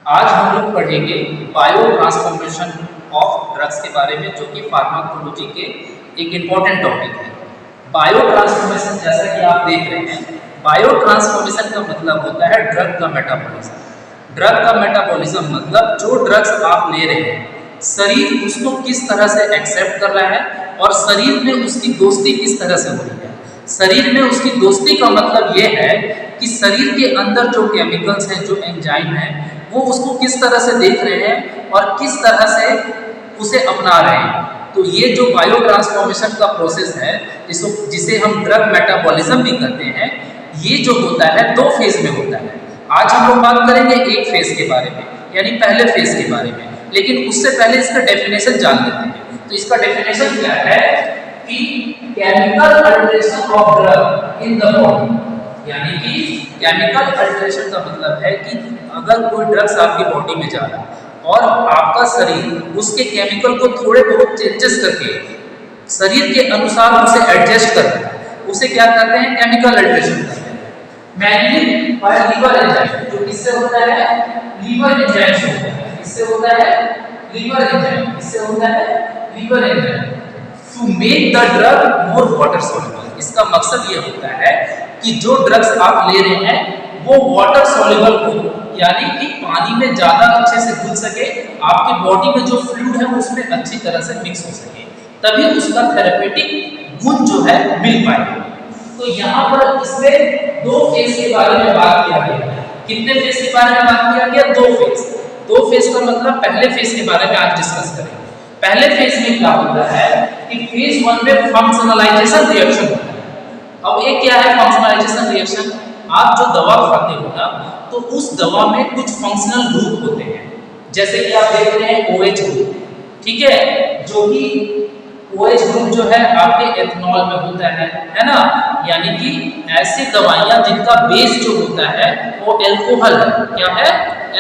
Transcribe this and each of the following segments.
आज हम लोग पढ़ेंगे बायो ट्रांसफॉर्मेशन ऑफ ड्रग्स के बारे में, जो कि फार्माकोलॉजी के एक इम्पॉर्टेंट टॉपिक है। बायो ट्रांसफॉर्मेशन, जैसा कि आप देख रहे हैं, बायो ट्रांसफॉर्मेशन का मतलब होता है ड्रग का मेटाबॉलिज्म। ड्रग का मेटाबॉलिज्म मतलब जो ड्रग्स आप ले रहे हैं, शरीर उसको किस तरह से एक्सेप्ट कर रहा है और शरीर में उसकी दोस्ती किस तरह से हो रही है। शरीर में उसकी दोस्ती का मतलब ये है कि शरीर के अंदर जो केमिकल्स हैं, जो एंजाइम हैं, वो उसको किस तरह से देख रहे हैं और किस तरह से उसे अपना रहे हैं। तो ये जो बायो ट्रांसफॉर्मेशन का प्रोसेस है, जिसे हम ड्रग मेटाबॉलिज्म भी कहते हैं, ये जो होता है 2 फेज में होता है। आज हम लोग बात करेंगे एक फेज के बारे में, यानी पहले फेज के बारे में, लेकिन उससे पहले इसका डेफिनेशन जान लेते हैं। तो इसका डेफिनेशन क्या है कि chemical alteration of drug in the body, यानी कि केमिकल अल्टरेशन का मतलब है कि अगर कोई ड्रग्स आपकी बॉडी में जा रहा है और आपका शरीर उसके केमिकल को थोड़े बहुत चेंजेस करके शरीर के अनुसार उसे एडजस्ट कर रहा है, उसे क्या कहते हैं? केमिकल अल्टरेशन कहते हैं। मेनली बाय लीवर एंजाइम, जो किससे होता है? लीवर एंजाइम से होता है। किससे होता है? Liver enzyme. किससे होता है? Liver enzyme. To make the drug more water soluble, इसका मकसद ये होता है कि जो ड्रग्स आप ले रहे हैं वो वाटर सॉल्युबल हो, यानी कि पानी में ज्यादा अच्छे से घुल सके, आपके बॉडी में जो फ्लूइड है उसमें अच्छी तरह से मिक्स हो सके, तभी उसका थेरेपेटिक गुण जो है मिल पाए। तो यहाँ पर इसमें 2 फेज के बारे में बात किया गया। कितने फेज के बारे में बात किया गया? 2 फेज। 2 फेज का मतलब पहले फेज के बारे में आज डिस्कस करेंगे। पहले फेज में क्या होता है कि फेज 1 में फंक्शनलाइजेशन रिएक्शन होता है। अब ये क्या है फंक्शनलाइजेशन रिएक्शन? आप जो दवा खाते हो ना, तो उस दवा में कुछ फंक्शनल ग्रुप होते हैं, जैसे कि आप देख रहे हैं OH ग्रुप, ठीक है, जो कि OH ग्रुप जो है आपके एथेनॉल में होता है ना, यानी कि ऐसी दवाइयां जिनका बेस जो होता है वो अल्कोहल है। क्या है?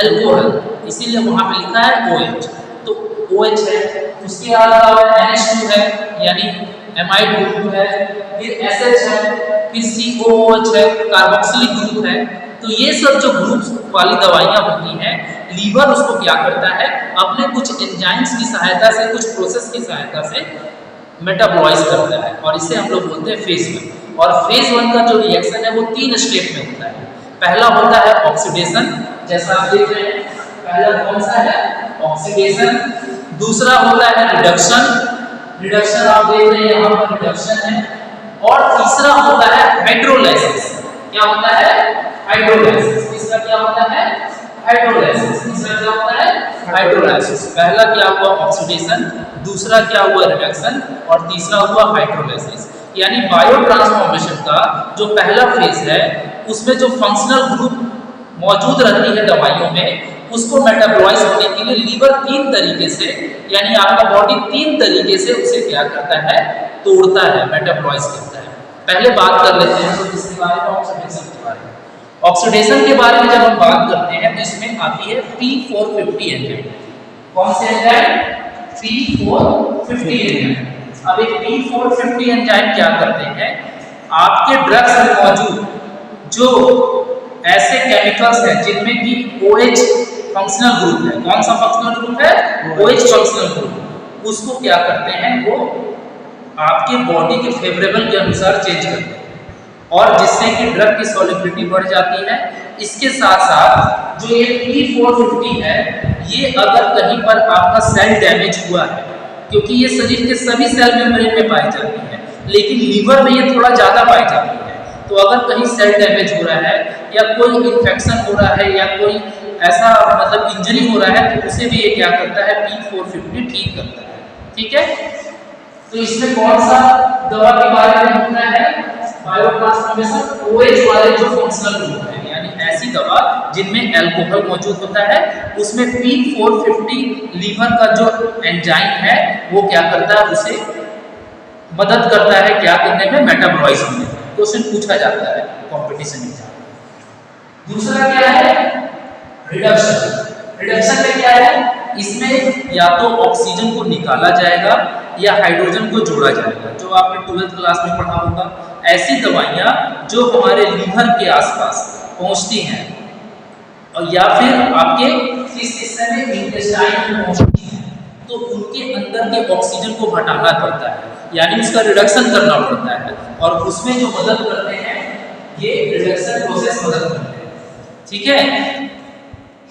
अल्कोहल, इसीलिए वहां पे लिखा है OH। तो OH है, उसके अलावा NH2 है, यानी एमाइड ग्रुप है, फिर SH है, फिर COOH है, कार्बोक्सिलिक ग्रुप है। तो ये सब जो ग्रुप्स वाली दवाइयां होती हैं, लीवर उसको क्या करता है? अपने कुछ एंजाइम्स की सहायता से, कुछ प्रोसेस की सहायता से मेटाबॉलाइज करता है, और इसे हम लोग बोलते हैं फेज 1। और फेज 1 का जो रिएक्शन है वो 3 स्टेप में होता है। पहला होता है ऑक्सीडेशन, जैसा आप देख रहे हैं, पहला कौन सा है? ऑक्सीडेशन। दूसरा होता है रिडक्शन, रिडक्शन आप देख रहे हैं यहाँ पर रिडक्शन है। और तीसरा होता है हाइड्रोलाइसिस। क्या होता है? हाइड्रोलाइसिस। तीसरा क्या होता है? हाइड्रोलाइसिस। तीसरा क्या होता है? हाइड्रोलाइसिस। पहला क्या हुआ? ऑक्सीडेशन, दूसरा क्या हुआ? रिडक्शन, और तीसरा हुआ हाइड्रोलाइसिस। यानी बायो ट्रांसफॉर्मेशन का जो पहला फेज है, उसमें जो फंक्शनल ग्रुप मौजूद रहती है दवाइयों में, उसको मेटाबॉलाइज होने के लिए लीवर 3 तरीके से, यानी आपका बॉडी 3 तरीके से उसे क्या करता है? तोड़ता है, मेटाबॉलाइज करता है। पहले बात कर लेते हैं तो इसके बारे में, ऑक्सीडेशन के बारे में। ऑक्सीडेशन के बारे में जब हम बात करते हैं तो इसमें आती है P450 एंजाइम। कौन से एंजाइम? P450 enzyme. अब एक P450 एंजाइम क्या करते हैं? आपके ड्रग्स में मौजूद जो ऐसे केमिकल्स हैं जिनमें कि OH फंक्शनल ग्रुप है, कौन सा फंक्शनल ग्रुप है? OH फंक्शनल ग्रुप, उसको क्या करते हैं? वो आपके बॉडी के फेवरेबल के अनुसार चेंज करते हैं, और जिससे कि ड्रग की सॉल्युबिलिटी बढ़ जाती है। इसके साथ साथ जो ये P450 है, ये अगर कहीं पर आपका सेल डैमेज हुआ है, क्योंकि ये शरीर के सभी सेल मेम्ब्रेन में पाई जाती है, लेकिन लीवर में ये थोड़ा ज्यादा पाई जाती है। तो अगर कहीं सेल डैमेज हो रहा है या कोई इन्फेक्शन हो रहा है या कोई ऐसा मतलब इंजरी हो रहा है, तो उसे भी ये क्या करता है? P450 ठीक करता है। ठीक है, तो इसमें कौन सा दवा के बारे में होता है? बायो ट्रांसफॉर्मेशन OH वाले जो फंक्शनल ग्रुप है, यानी ऐसी दवा जिनमें अल्कोहल मौजूद होता है, उसमें P450 लीवर का जो एंजाइम है वो क्या करता है? उसे मदद करता है क्या करने में? मेटाबॉलाइज होने में। क्वेश्चन पूछा जाता है कंपटीशन एग्जाम। दूसरा क्या है? रिडक्शन। रिडक्शन में क्या है? इसमें या तो ऑक्सीजन को निकाला जाएगा या हाइड्रोजन को जोड़ा जाएगा, जो आपने 12th क्लास में पढ़ा होगा। ऐसी दवाइयां जो हमारे लीवर के आसपास पहुंचती हैं, और या फिर आपके जिस हिस्से में इंटेस्टाइन पहुंचती है तो उनके अंदर के ऑक्सीजन को हटाना पड़ता है, यानी उसका रिडक्शन करना पड़ता है, और उसमें जो मदद करते हैं ये रिडक्शन प्रोसेस मदद करते हैं। ठीक है,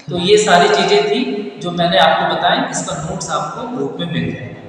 तो ये सारी चीजें थी जो मैंने आपको बताई, इसका नोट्स आपको ग्रुप में मिल जाएगा।